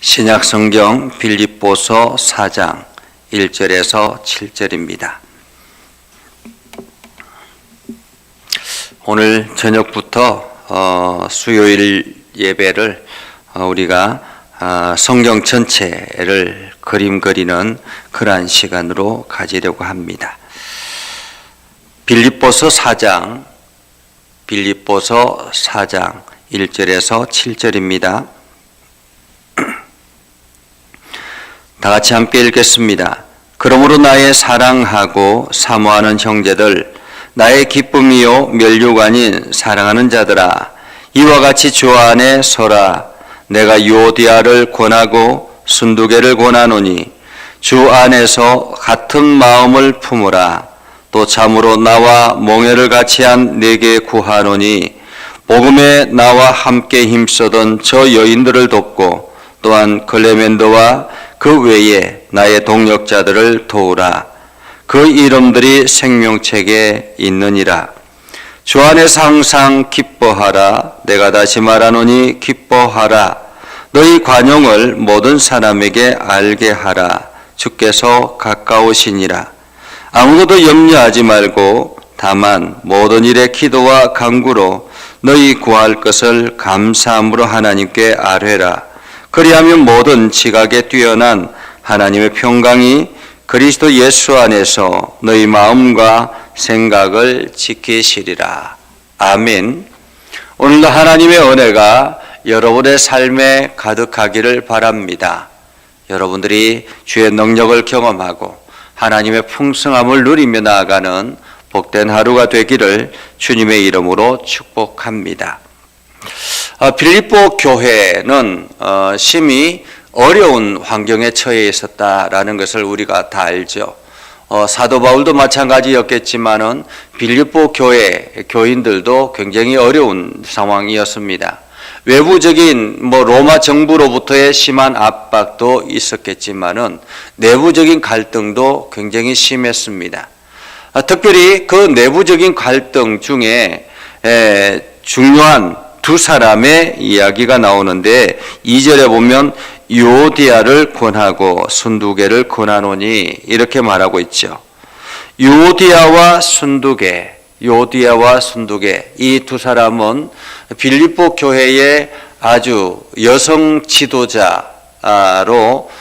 신약성경 빌립보서 4장 1절에서 7절입니다. 오늘 저녁부터 수요일 예배를 우리가 성경 전체를 그림 그리는 그러한 시간으로 가지려고 합니다. 빌립보서 4장 1절에서 7절입니다. 다 같이 함께 읽겠습니다. 그러므로 나의 사랑하고 사모하는 형제들, 나의 기쁨이요 면류관인 사랑하는 자들아, 이와 같이 주 안에 서라. 내가 유오디아를 권하고 순두개를 권하노니 주 안에서 같은 마음을 품으라. 또 참으로 나와 몽회를 같이 한 네게 구하노니 복음에 나와 함께 힘쓰던 저 여인들을 돕고 또한 클레멘드와 그 외에 나의 동역자들을 도우라. 그 이름들이 생명책에 있느니라. 주 안에서 항상 기뻐하라. 내가 다시 말하노니 기뻐하라. 너희 관용을 모든 사람에게 알게 하라. 주께서 가까우시니라. 아무것도 염려하지 말고 다만 모든 일에 기도와 간구로 너희 구할 것을 감사함으로 하나님께 아뢰라. 그리하면 모든 지각에 뛰어난 하나님의 평강이 그리스도 예수 안에서 너희 마음과 생각을 지키시리라. 아멘. 오늘도 하나님의 은혜가 여러분의 삶에 가득하기를 바랍니다. 여러분들이 주의 능력을 경험하고 하나님의 풍성함을 누리며 나아가는 복된 하루가 되기를 주님의 이름으로 축복합니다. 빌립보 교회는 심히 어려운 환경에 처해 있었다라는 것을 우리가 다 알죠. 사도 바울도 마찬가지였겠지만은 빌립보 교회 교인들도 굉장히 어려운 상황이었습니다. 외부적인 로마 정부로부터의 심한 압박도 있었겠지만은 내부적인 갈등도 굉장히 심했습니다. 특별히 그 내부적인 갈등 중에 중요한 두 사람의 이야기가 나오는데 2절에 보면 유오디아를 권하고 순두개를 권하노니 이렇게 말하고 있죠. 유오디아와 순두개 이 두 사람은 빌립보 교회의 아주 여성 지도자로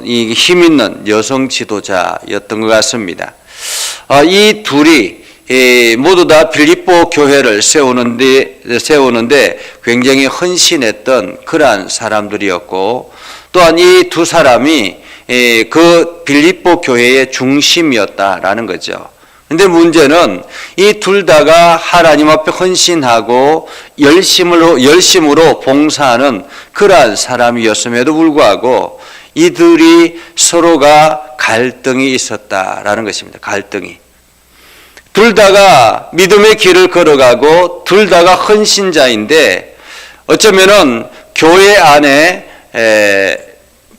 힘 있는 여성 지도자였던 것 같습니다. 이 둘이 모두 다 빌립보 교회를 세우는데 굉장히 헌신했던 그러한 사람들이었고, 또한 이 두 사람이 그 빌립보 교회의 중심이었다라는 거죠. 근데 문제는 이 둘 다가 하나님 앞에 헌신하고 열심으로 봉사하는 그러한 사람이었음에도 불구하고 이들이 서로가 갈등이 있었다라는 것입니다. 갈등이. 둘 다가 믿음의 길을 걸어가고 둘 다가 헌신자인데 어쩌면은 교회 안에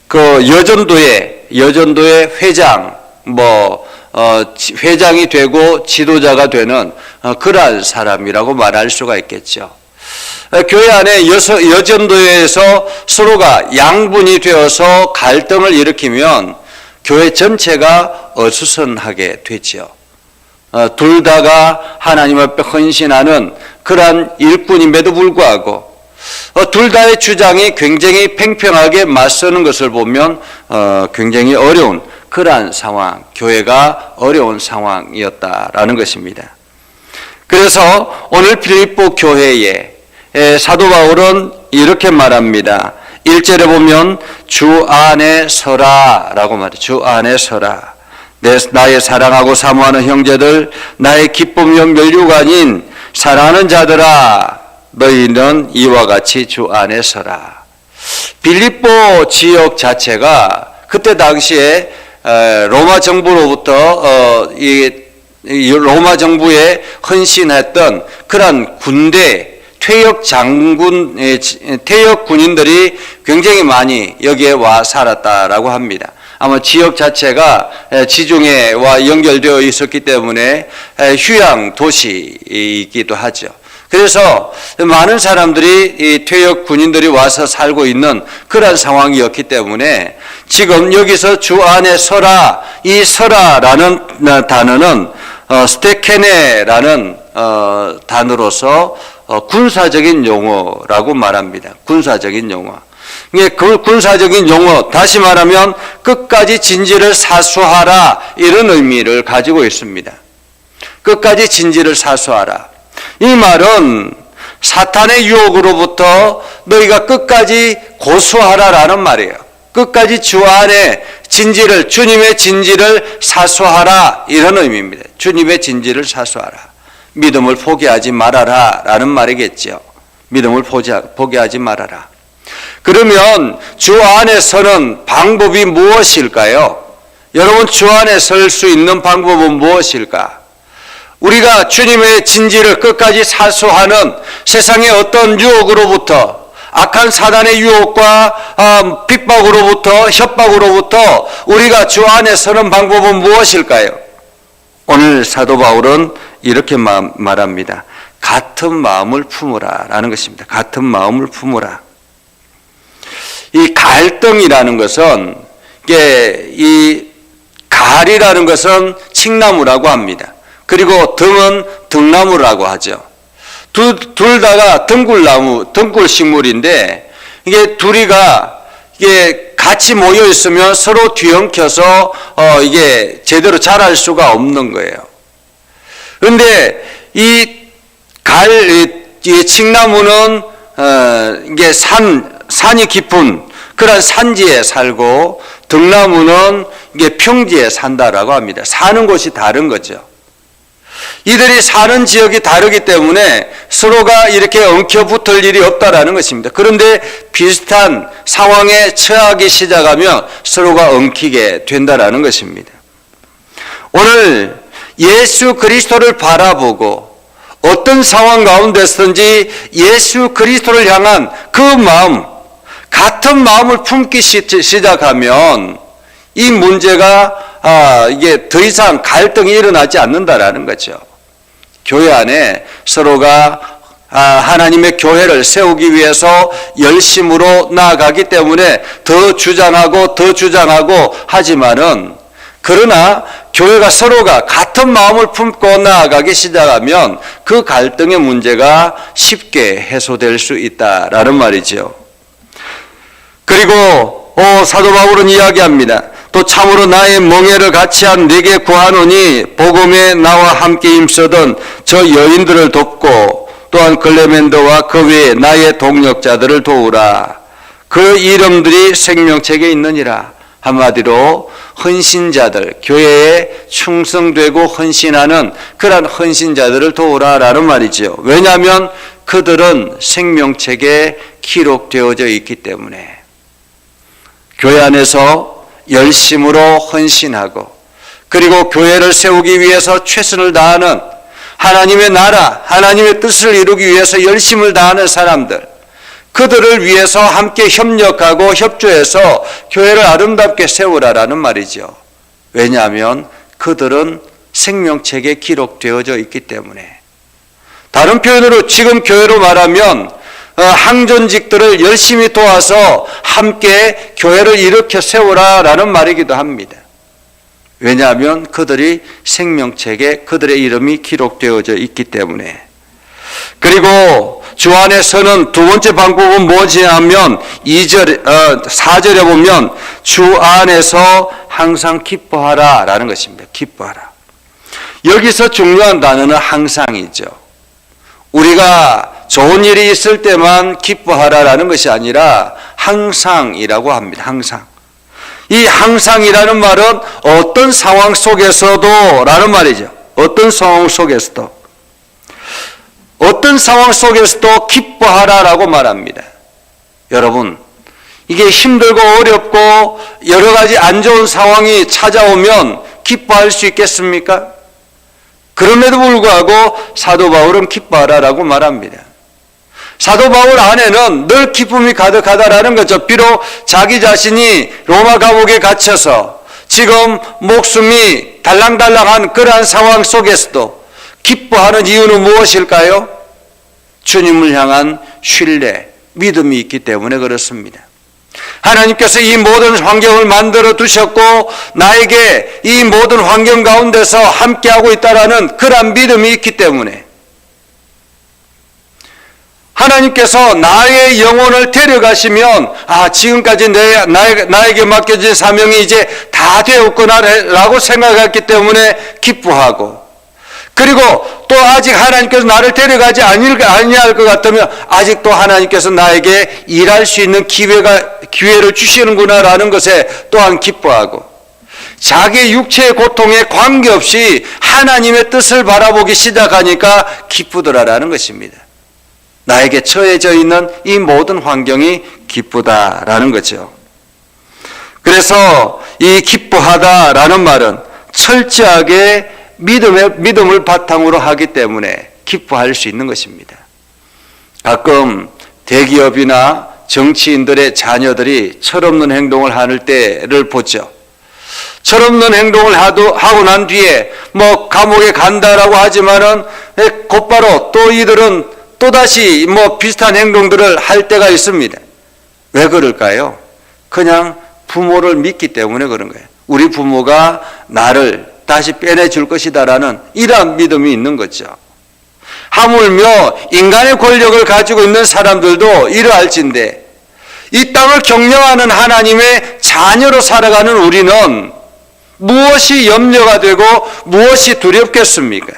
그 여전도의 회장 회장이 되고 지도자가 되는 그러한 사람이라고 말할 수가 있겠죠. 교회 안에 여전도에서 서로가 양분이 되어서 갈등을 일으키면 교회 전체가 어수선하게 되죠. 둘 다가 하나님 앞에 헌신하는 그러한 일꾼임에도 불구하고 둘 다의 주장이 굉장히 팽팽하게 맞서는 것을 보면 굉장히 어려운 그러한 상황, 교회가 어려운 상황이었다라는 것입니다. 그래서 오늘 빌립보 교회에 사도 바울은 이렇게 말합니다. 1절에 보면 주 안에 서라 라고 말해요. 주 안에 서라. 나의 사랑하고 사모하는 형제들, 나의 기쁨이요 면류관인 사랑하는 자들아, 너희는 이와 같이 주 안에 서라. 빌립보 지역 자체가 그때 당시에 로마 정부로부터 로마 정부에 헌신했던 그런 군대 퇴역 군인들이 굉장히 많이 여기에 와 살았다라고 합니다. 아마 지역 자체가 지중해와 연결되어 있었기 때문에 휴양 도시이기도 하죠. 그래서 많은 사람들이 이 퇴역 군인들이 와서 살고 있는 그런 상황이었기 때문에 지금 여기서 주 안에 서라, 이 서라라는 단어는 스테케네라는 단어로서 군사적인 용어라고 말합니다. 군사적인 용어. 그 군사적인 용어, 다시 말하면 끝까지 진지를 사수하라, 이런 의미를 가지고 있습니다. 끝까지 진지를 사수하라. 이 말은 사탄의 유혹으로부터 너희가 끝까지 고수하라라는 말이에요. 끝까지 주 안에 진지를, 주님의 진지를 사수하라, 이런 의미입니다. 주님의 진지를 사수하라. 믿음을 포기하지 말아라 라는 말이겠죠. 믿음을 포기하지 말아라. 그러면 주 안에 서는 방법이 무엇일까요? 여러분, 주 안에 설 수 있는 방법은 무엇일까? 우리가 주님의 진지를 끝까지 사수하는 세상의 어떤 유혹으로부터, 악한 사단의 유혹과 핍박으로부터, 협박으로부터 우리가 주 안에 서는 방법은 무엇일까요? 오늘 사도 바울은 이렇게 말합니다. 같은 마음을 품으라 라는 것입니다. 같은 마음을 품으라. 이 갈등이라는 것은, 이 갈이라는 것은 칡나무라고 합니다. 그리고 등은 등나무라고 하죠. 둘 다가 등굴 식물인데, 이게 둘이가 같이 모여 있으면 서로 뒤엉켜서 이게 제대로 자랄 수가 없는 거예요. 그런데 이 칡나무는 이게 산이 깊은 그런 산지에 살고, 등나무는 이게 평지에 산다라고 합니다. 사는 곳이 다른 거죠. 이들이 사는 지역이 다르기 때문에 서로가 이렇게 엉켜붙을 일이 없다라는 것입니다. 그런데 비슷한 상황에 처하기 시작하면 서로가 엉키게 된다라는 것입니다. 오늘 예수 그리스도를 바라보고 어떤 상황 가운데서든지 예수 그리스도를 향한 그 마음, 같은 마음을 품기 시작하면 이 문제가 이게 더 이상 갈등이 일어나지 않는다라는 거죠. 교회 안에 서로가 하나님의 교회를 세우기 위해서 열심으로 나아가기 때문에 더 주장하고 하지만은, 그러나 교회가 서로가 같은 마음을 품고 나아가기 시작하면 그 갈등의 문제가 쉽게 해소될 수 있다라는 말이죠. 그리고 사도 바울은 이야기합니다. 또 참으로 나의 멍에를 같이한 네게 구하노니 복음에 나와 함께 힘쓰던 저 여인들을 돕고 또한 클레멘더와 그 외에 나의 동력자들을 도우라. 그 이름들이 생명책에 있느니라. 한마디로 헌신자들, 교회에 충성되고 헌신하는 그런 헌신자들을 도우라라는 말이죠. 왜냐하면 그들은 생명책에 기록되어져 있기 때문에. 교회 안에서 열심으로 헌신하고, 그리고 교회를 세우기 위해서 최선을 다하는, 하나님의 나라, 하나님의 뜻을 이루기 위해서 열심을 다하는 사람들, 그들을 위해서 함께 협력하고 협조해서 교회를 아름답게 세우라라는 말이죠. 왜냐하면 그들은 생명책에 기록되어져 있기 때문에. 다른 표현으로 지금 교회로 말하면 항존직들을 열심히 도와서 함께 교회를 일으켜 세우라라는 말이기도 합니다. 왜냐하면 그들이 생명책에 그들의 이름이 기록되어져 있기 때문에. 그리고 주 안에 서는 두 번째 방법은 뭐지 하면 4절에 보면 주 안에서 항상 기뻐하라 라는 것입니다. 기뻐하라. 여기서 중요한 단어는 항상이죠. 우리가 좋은 일이 있을 때만 기뻐하라라는 것이 아니라 항상이라고 합니다. 항상. 이 항상이라는 말은 어떤 상황 속에서도 라는 말이죠. 어떤 상황 속에서도. 어떤 상황 속에서도 기뻐하라라고 말합니다. 여러분, 이게 힘들고 어렵고 여러 가지 안 좋은 상황이 찾아오면 기뻐할 수 있겠습니까? 그럼에도 불구하고 사도 바울은 기뻐하라라고 말합니다. 사도 바울 안에는 늘 기쁨이 가득하다라는 거죠. 비록 자기 자신이 로마 감옥에 갇혀서 지금 목숨이 달랑달랑한 그러한 상황 속에서도 기뻐하는 이유는 무엇일까요? 주님을 향한 신뢰, 믿음이 있기 때문에 그렇습니다. 하나님께서 이 모든 환경을 만들어 두셨고 나에게 이 모든 환경 가운데서 함께하고 있다라는 그런 믿음이 있기 때문에 하나님께서 나의 영혼을 데려가시면 지금까지 나에게 맡겨진 사명이 이제 다 되었구나라고 생각했기 때문에 기뻐하고, 그리고 또 아직 하나님께서 나를 데려가지 아니할 것 같으면 아직도 하나님께서 나에게 일할 수 있는 기회를 주시는구나라는 것에 또한 기뻐하고, 자기 육체의 고통에 관계없이 하나님의 뜻을 바라보기 시작하니까 기쁘더라라는 것입니다. 나에게 처해져 있는 이 모든 환경이 기쁘다라는 거죠. 그래서 이 기뻐하다라는 말은 철저하게 믿음을 바탕으로 하기 때문에 기뻐할 수 있는 것입니다. 가끔 대기업이나 정치인들의 자녀들이 철없는 행동을 하는 때를 보죠. 철없는 행동을 하고 난 뒤에 감옥에 간다라고 하지만은 곧바로 또 이들은 또다시 비슷한 행동들을 할 때가 있습니다. 왜 그럴까요? 그냥 부모를 믿기 때문에 그런 거예요. 우리 부모가 나를 다시 빼내줄 것이다라는 이러한 믿음이 있는 거죠. 하물며 인간의 권력을 가지고 있는 사람들도 이러할진데 이 땅을 경영하는 하나님의 자녀로 살아가는 우리는 무엇이 염려가 되고 무엇이 두렵겠습니까?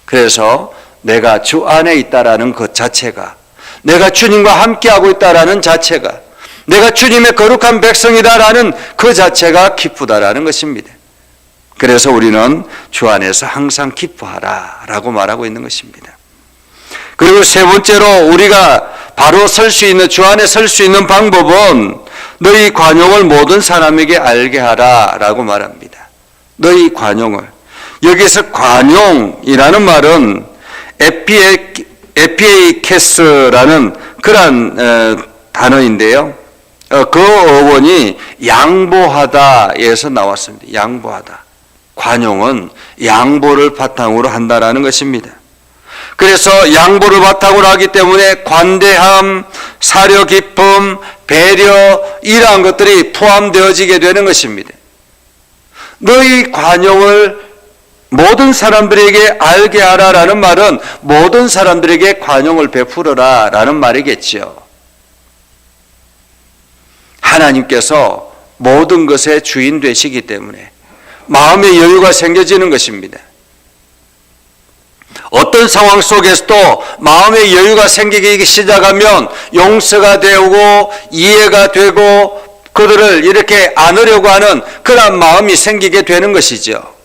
그래서 내가 주 안에 있다라는 것 자체가, 내가 주님과 함께하고 있다라는 자체가, 내가 주님의 거룩한 백성이다라는 그 자체가 기쁘다라는 것입니다. 그래서 우리는 주 안에서 항상 기뻐하라라고 말하고 있는 것입니다. 그리고 세 번째로 우리가 바로 설 수 있는, 주 안에 설 수 있는 방법은 너희 관용을 모든 사람에게 알게 하라라고 말합니다. 너희 관용을. 여기서 관용이라는 말은 에피에이케스라는 그러한 단어인데요. 그 어원이 양보하다에서 나왔습니다. 양보하다. 관용은 양보를 바탕으로 한다라는 것입니다. 그래서 양보를 바탕으로 하기 때문에 관대함, 사려 깊음, 배려 이러한 것들이 포함되어지게 되는 것입니다. 너희 관용을 모든 사람들에게 알게 하라라는 말은 모든 사람들에게 관용을 베풀어라라는 말이겠죠. 하나님께서 모든 것의 주인 되시기 때문에 마음의 여유가 생겨지는 것입니다. 어떤 상황 속에서도 마음의 여유가 생기기 시작하면 용서가 되고 이해가 되고 그들을 이렇게 안으려고 하는 그런 마음이 생기게 되는 것이죠.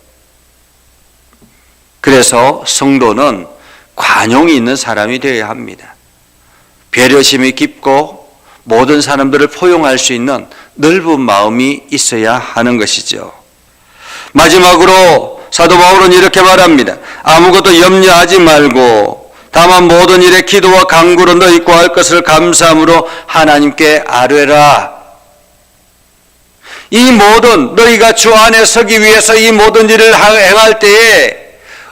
그래서 성도는 관용이 있는 사람이 되어야 합니다. 배려심이 깊고 모든 사람들을 포용할 수 있는 넓은 마음이 있어야 하는 것이죠. 마지막으로 사도 바울은 이렇게 말합니다. 아무것도 염려하지 말고 다만 모든 일에 기도와 간구로 너희 구할 것을 감사함으로 하나님께 아뢰라. 이 모든 너희가 주 안에 서기 위해서 이 모든 일을 행할 때에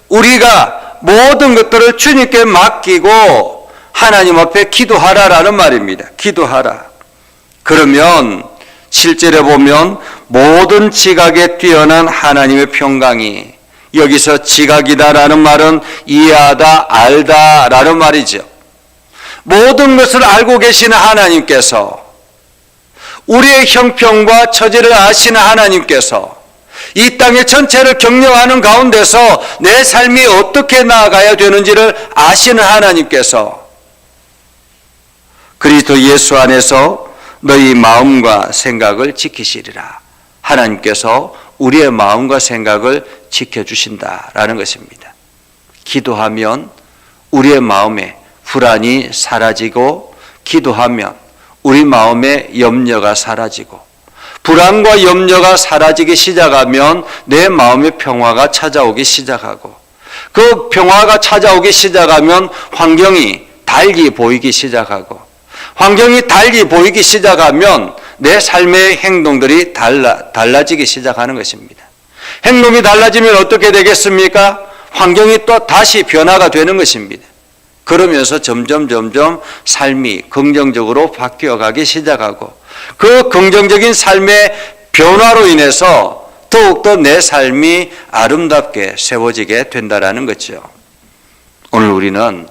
우리가 모든 것들을 주님께 맡기고 하나님 앞에 기도하라라는 말입니다. 기도하라. 그러면 7절에 보면 모든 지각에 뛰어난 하나님의 평강이, 여기서 지각이다라는 말은 이해하다, 알다라는 말이죠. 모든 것을 알고 계시는 하나님께서, 우리의 형편과 처지를 아시는 하나님께서 이 땅의 전체를 경영하는 가운데서 내 삶이 어떻게 나아가야 되는지를 아시는 하나님께서 그리스도 예수 안에서 너희 마음과 생각을 지키시리라. 하나님께서 우리의 마음과 생각을 지켜주신다라는 것입니다. 기도하면 우리의 마음에 불안이 사라지고, 기도하면 우리 마음의 염려가 사라지고, 불안과 염려가 사라지기 시작하면 내 마음의 평화가 찾아오기 시작하고, 그 평화가 찾아오기 시작하면 환경이 달리 보이기 시작하고, 환경이 달리 보이기 시작하면 내 삶의 행동들이 달라지기 시작하는 것입니다. 행동이 달라지면 어떻게 되겠습니까? 환경이 또 다시 변화가 되는 것입니다. 그러면서 점점 삶이 긍정적으로 바뀌어가기 시작하고 그 긍정적인 삶의 변화로 인해서 더욱더 내 삶이 아름답게 세워지게 된다라는 거죠. 오늘 우리는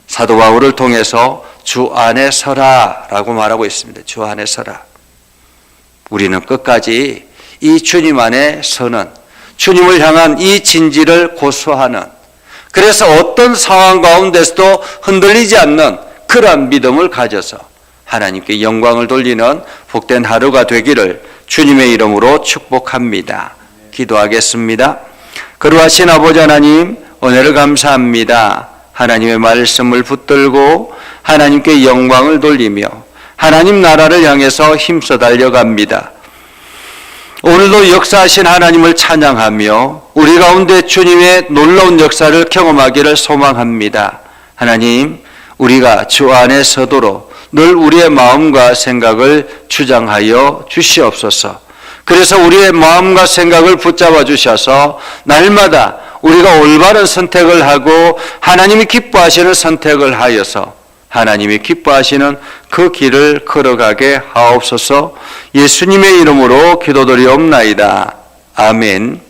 사도 바울을 통해서 주 안에 서라라고 말하고 있습니다. 주 안에 서라. 우리는 끝까지 이 주님 안에 서는, 주님을 향한 이 진지를 고수하는, 그래서 어떤 상황 가운데서도 흔들리지 않는 그러한 믿음을 가져서 하나님께 영광을 돌리는 복된 하루가 되기를 주님의 이름으로 축복합니다. 기도하겠습니다. 거룩하신 아버지 하나님, 은혜를 감사합니다. 하나님의 말씀을 붙들고 하나님께 영광을 돌리며 하나님 나라를 향해서 힘써 달려갑니다. 오늘도 역사하신 하나님을 찬양하며 우리 가운데 주님의 놀라운 역사를 경험하기를 소망합니다. 하나님, 우리가 주 안에 서도록 늘 우리의 마음과 생각을 주장하여 주시옵소서. 그래서 우리의 마음과 생각을 붙잡아 주셔서 날마다 우리가 올바른 선택을 하고 하나님이 기뻐하시는 선택을 하여서 하나님이 기뻐하시는 그 길을 걸어가게 하옵소서. 예수님의 이름으로 기도드리옵나이다. 아멘.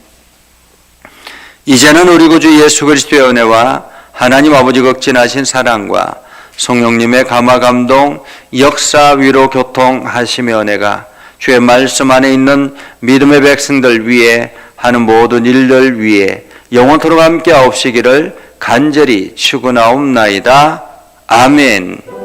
이제는 우리 구주 예수 그리스도의 은혜와 하나님 아버지 극진하신 사랑과 성령님의 감화 감동, 역사 위로 교통하심의 은혜가 주의 말씀 안에 있는 믿음의 백성들 위에 하는 모든 일들 위에 영원토록 함께 하옵시기를 간절히 축원하옵나이다. 아멘.